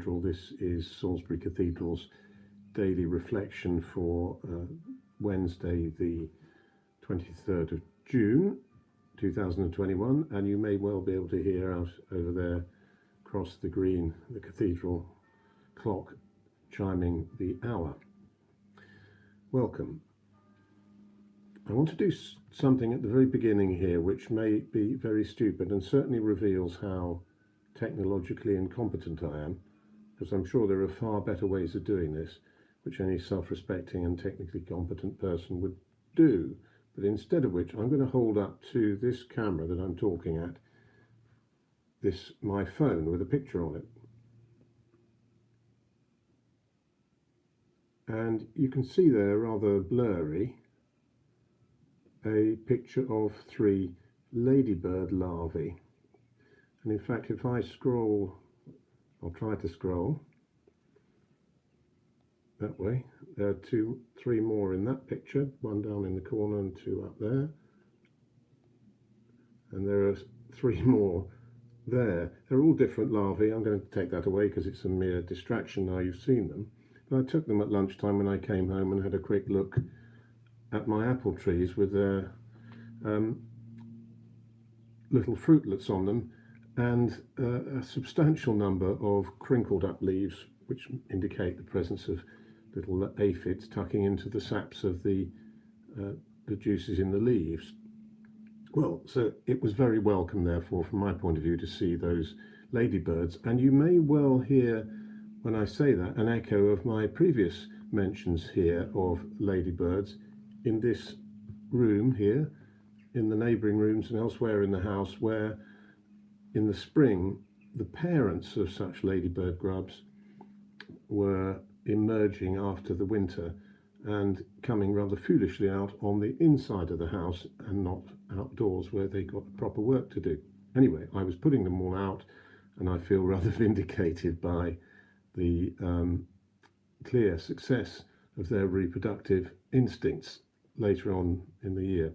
Cathedral. This is Salisbury Cathedral's daily reflection for Wednesday the 23rd of June 2021, and you may well be able to hear out over there across the green the cathedral clock chiming the hour. Welcome. I want to do something at the very beginning here which may be very stupid and certainly reveals how technologically incompetent I am, because I'm sure there are far better ways of doing this which any self-respecting and technically competent person would do, but instead of which I'm going to hold up to this camera that I'm talking at my phone with a picture on it, and you can see there, rather blurry, a picture of 3 ladybird larvae. And in fact, if I scroll, I'll try to scroll that way. There are 3 more in that picture, 1 down in the corner and 2 up there. And there are 3 more there. They're all different larvae. I'm going to take that away because it's a mere distraction now you've seen them. But I took them at lunchtime when I came home and had a quick look at my apple trees with their little fruitlets on them, and a substantial number of crinkled up leaves which indicate the presence of little aphids tucking into the saps of the juices in the leaves. Well, so it was very welcome, therefore, from my point of view, to see those ladybirds. And you may well hear, when I say that, an echo of my previous mentions here of ladybirds in this room here, in the neighbouring rooms and elsewhere in the house, where in the spring the parents of such ladybird grubs were emerging after the winter and coming rather foolishly out on the inside of the house and not outdoors where they got proper work to do. Anyway, I was putting them all out, and I feel rather vindicated by the clear success of their reproductive instincts later on in the year.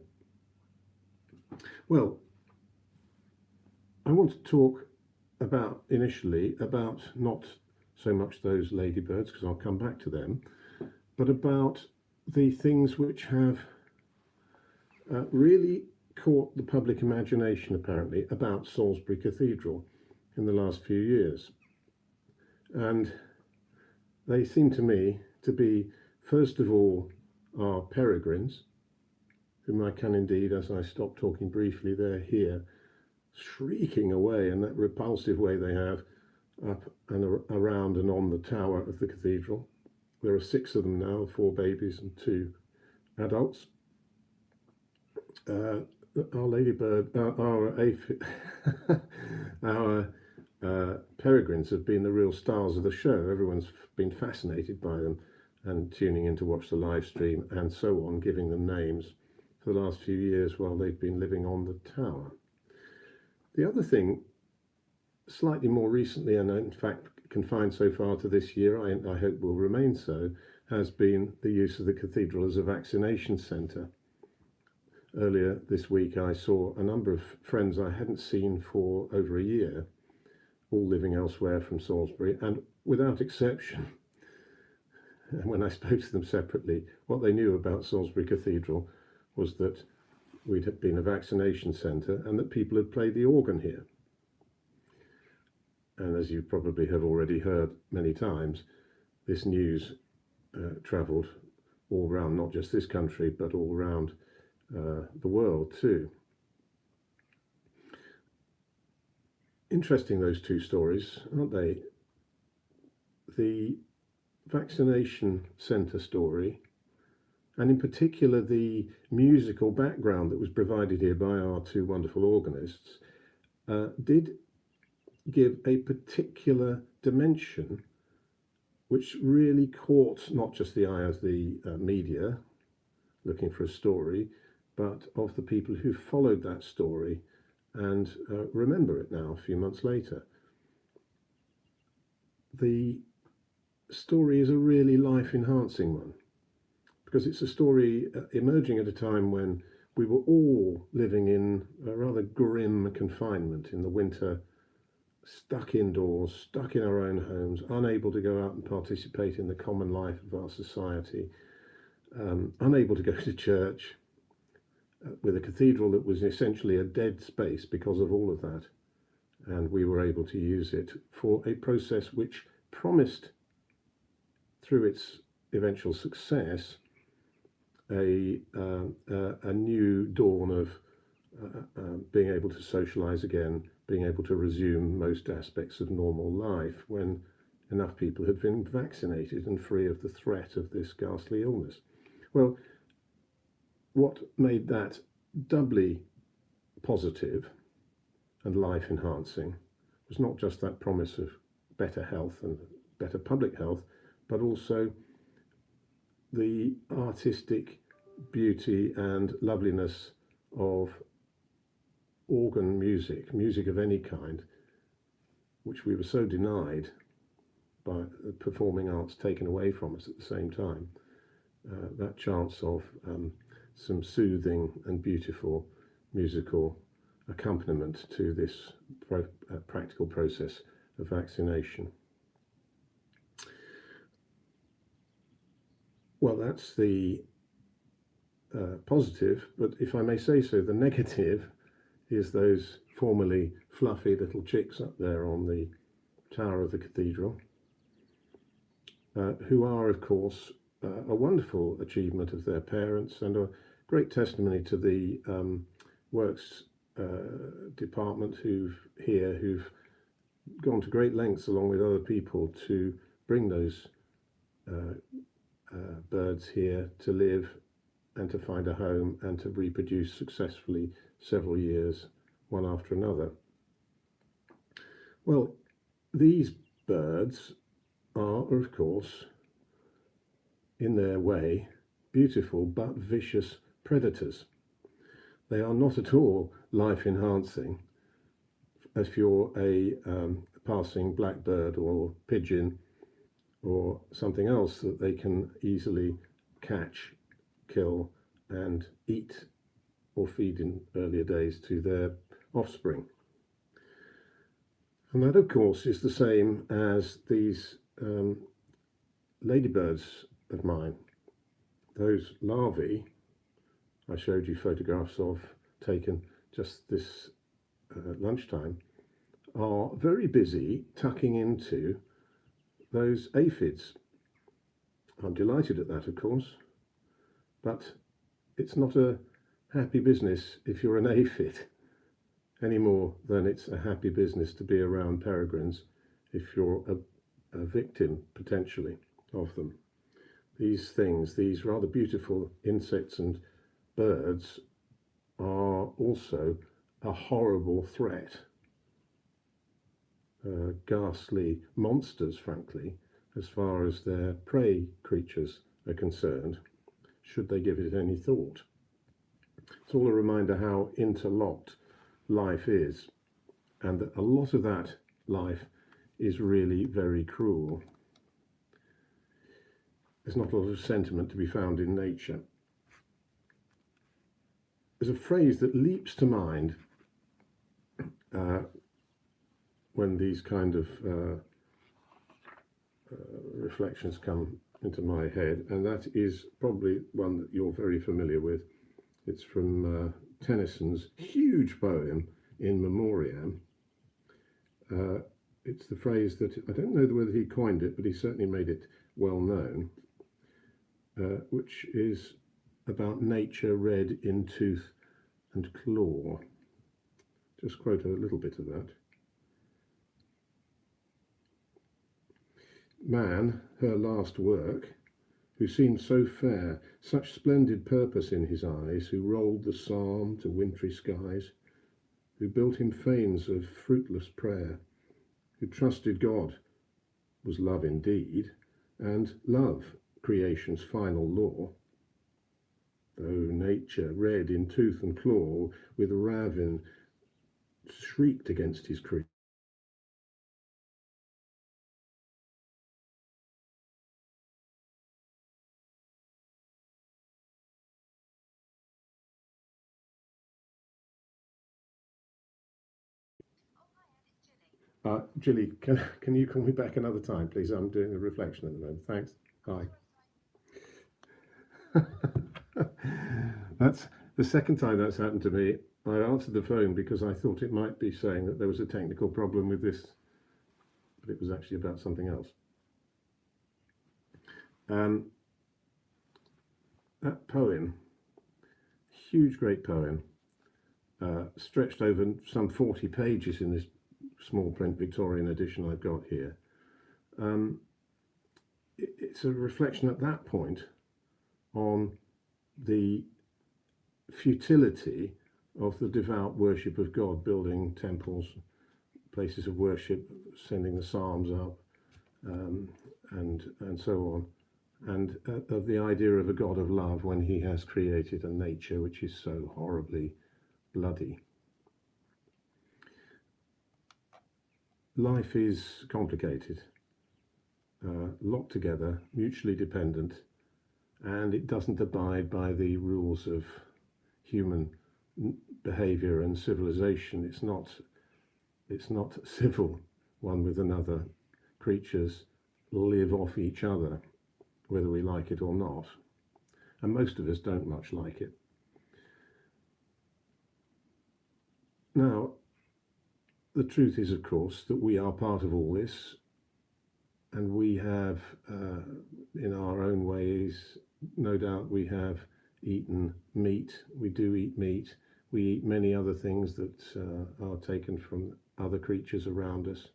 Well, I want to talk initially about not so much those ladybirds, because I'll come back to them, but about the things which have really caught the public imagination, apparently, about Salisbury Cathedral in the last few years. And they seem to me to be, first of all, our peregrines, whom I can indeed, as I stop talking briefly, they're here, shrieking away in that repulsive way they have, up and around and on the tower of the cathedral. There are 6 of them now, 4 babies and 2 adults. Our ladybird, our peregrines have been the real stars of the show. Everyone's been fascinated by them and tuning in to watch the live stream and so on, giving them names for the last few years while they've been living on the tower. The other thing, slightly more recently, and in fact confined so far to this year, I hope will remain so, has been the use of the cathedral as a vaccination centre. Earlier this week I saw a number of friends I hadn't seen for over a year, all living elsewhere from Salisbury, and without exception, when I spoke to them separately, what they knew about Salisbury Cathedral was that we'd have been a vaccination centre and that people had played the organ here. And as you probably have already heard many times, this news travelled all around, not just this country, but all around the world too. Interesting, those 2 stories, aren't they? The vaccination centre story, and in particular the musical background that was provided here by our 2 wonderful organists, did give a particular dimension which really caught not just the eye of the media looking for a story, but of the people who followed that story and remember it now a few months later. The story is a really life-enhancing one, because it's a story emerging at a time when we were all living in a rather grim confinement in the winter stuck indoors, stuck in our own homes, unable to go out and participate in the common life of our society, unable to go to church, with a cathedral that was essentially a dead space because of all of that. And we were able to use it for a process which promised, through its eventual success, a new dawn of being able to socialize again, being able to resume most aspects of normal life when enough people had been vaccinated and free of the threat of this ghastly illness. Well, what made that doubly positive and life enhancing was not just that promise of better health and better public health, but also the artistic beauty and loveliness of organ music, music of any kind, which we were so denied by the performing arts taken away from us at the same time. That chance of some soothing and beautiful musical accompaniment to this practical process of vaccination. Well, that's the positive, but if I may say so, the negative is those formerly fluffy little chicks up there on the tower of the cathedral, who are, of course, a wonderful achievement of their parents and a great testimony to the works department who've gone to great lengths along with other people to bring those birds here to live and to find a home and to reproduce successfully several years, one after another. Well, these birds are, of course, in their way, beautiful but vicious predators. They are not at all life-enhancing. If you're a passing blackbird or pigeon or something else that they can easily catch, kill, and eat or feed in earlier days to their offspring. And that, of course, is the same as these ladybirds of mine. Those larvae I showed you photographs of taken just this lunchtime are very busy tucking into those aphids. I'm delighted at that, of course, but it's not a happy business if you're an aphid any more than it's a happy business to be around peregrines if you're a victim potentially of them. These things, these rather beautiful insects and birds, are also a horrible threat, ghastly monsters, frankly, as far as their prey creatures are concerned, should they give it any thought. It's all a reminder how interlocked life is, and that a lot of that life is really very cruel. There's not a lot of sentiment to be found in nature. There's a phrase that leaps to mind when these kind of reflections come into my head, and that is probably one that you're very familiar with. It's from Tennyson's huge poem In Memoriam. It's the phrase that, I don't know whether he coined it, but he certainly made it well known, which is about nature red in tooth and claw. Just quote a little bit of that. Man, her last work, who seemed so fair, such splendid purpose in his eyes, who rolled the psalm to wintry skies, who built him fanes of fruitless prayer, who trusted God, was love indeed, and love creation's final law. Though nature, red in tooth and claw, with ravin shrieked against his creed, Julie, can you call me back another time, please? I'm doing a reflection at the moment. Thanks. Bye. That's the second time that's happened to me. I answered the phone because I thought it might be saying that there was a technical problem with this, but it was actually about something else. Um, that poem, huge, great poem, stretched over some 40 pages in this small print Victorian edition I've got here. It's a reflection at that point on the futility of the devout worship of God, building temples, places of worship, sending the psalms up, and so on, and of the idea of a God of love when he has created a nature which is so horribly bloody. Life is complicated, locked together, mutually dependent, and it doesn't abide by the rules of human behavior and civilization. It's not civil one with another. Creatures live off each other, whether we like it or not, and most of us don't much like it. Now, the truth is, of course, that we are part of all this, and we have, in our own ways, no doubt we have eaten meat. We do eat meat. We eat many other things that are taken from other creatures around us.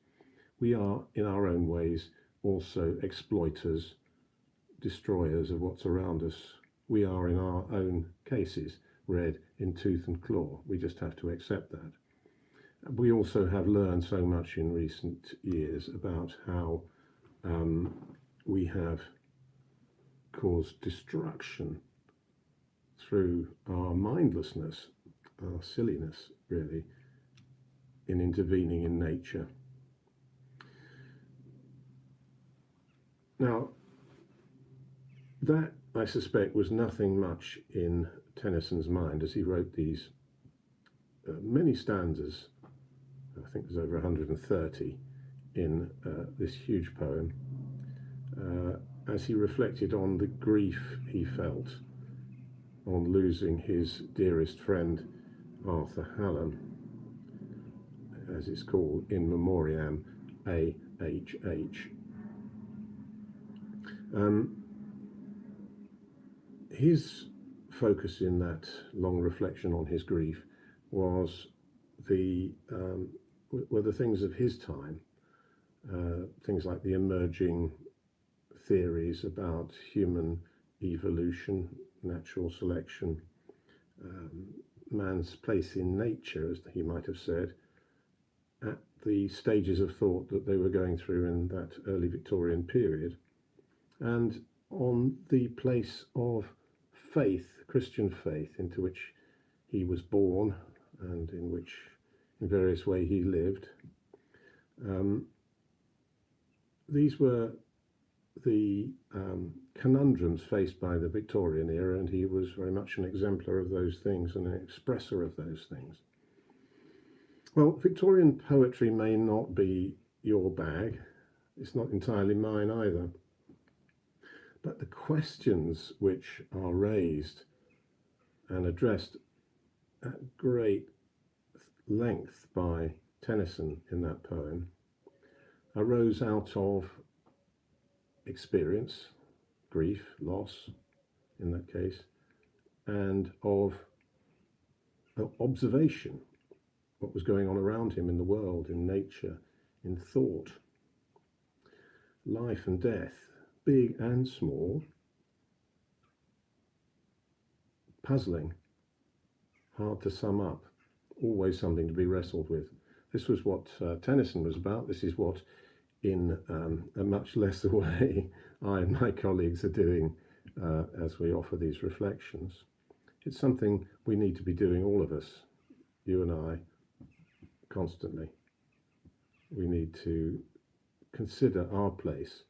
We are, in our own ways, also exploiters, destroyers of what's around us. We are, in our own cases, red in tooth and claw. We just have to accept that. We also have learned so much in recent years about how we have caused destruction through our mindlessness, our silliness, really, in intervening in nature. Now, that, I suspect, was nothing much in Tennyson's mind as he wrote these many stanzas. I think there's over 130 in this huge poem, as he reflected on the grief he felt on losing his dearest friend, Arthur Hallam, as it's called, in memoriam AHH. His focus in that long reflection on his grief was were the things of his time, things like the emerging theories about human evolution, natural selection, man's place in nature, as he might have said, at the stages of thought that they were going through in that early Victorian period, and on the place of faith, Christian faith, into which he was born and in which, in various ways, he lived. These were the conundrums faced by the Victorian era, and he was very much an exemplar of those things and an expresser of those things. Well, Victorian poetry may not be your bag. It's not entirely mine either. But the questions which are raised and addressed at great length by Tennyson in that poem arose out of experience, grief, loss in that case, and of observation, what was going on around him in the world, in nature, in thought, life and death, big and small, puzzling, hard to sum up, always something to be wrestled with. This was what Tennyson was about. This is what, in a much lesser way, I and my colleagues are doing as we offer these reflections. It's something we need to be doing, all of us, you and I, constantly. We need to consider our place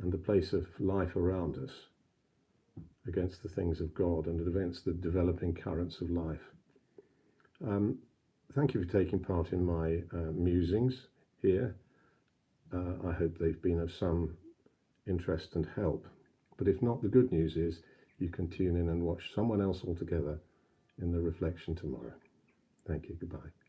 and the place of life around us against the things of God and against the developing currents of life. Thank you for taking part in my musings here. I hope they've been of some interest and help. But if not, the good news is you can tune in and watch someone else altogether in the reflection tomorrow. Thank you. Goodbye.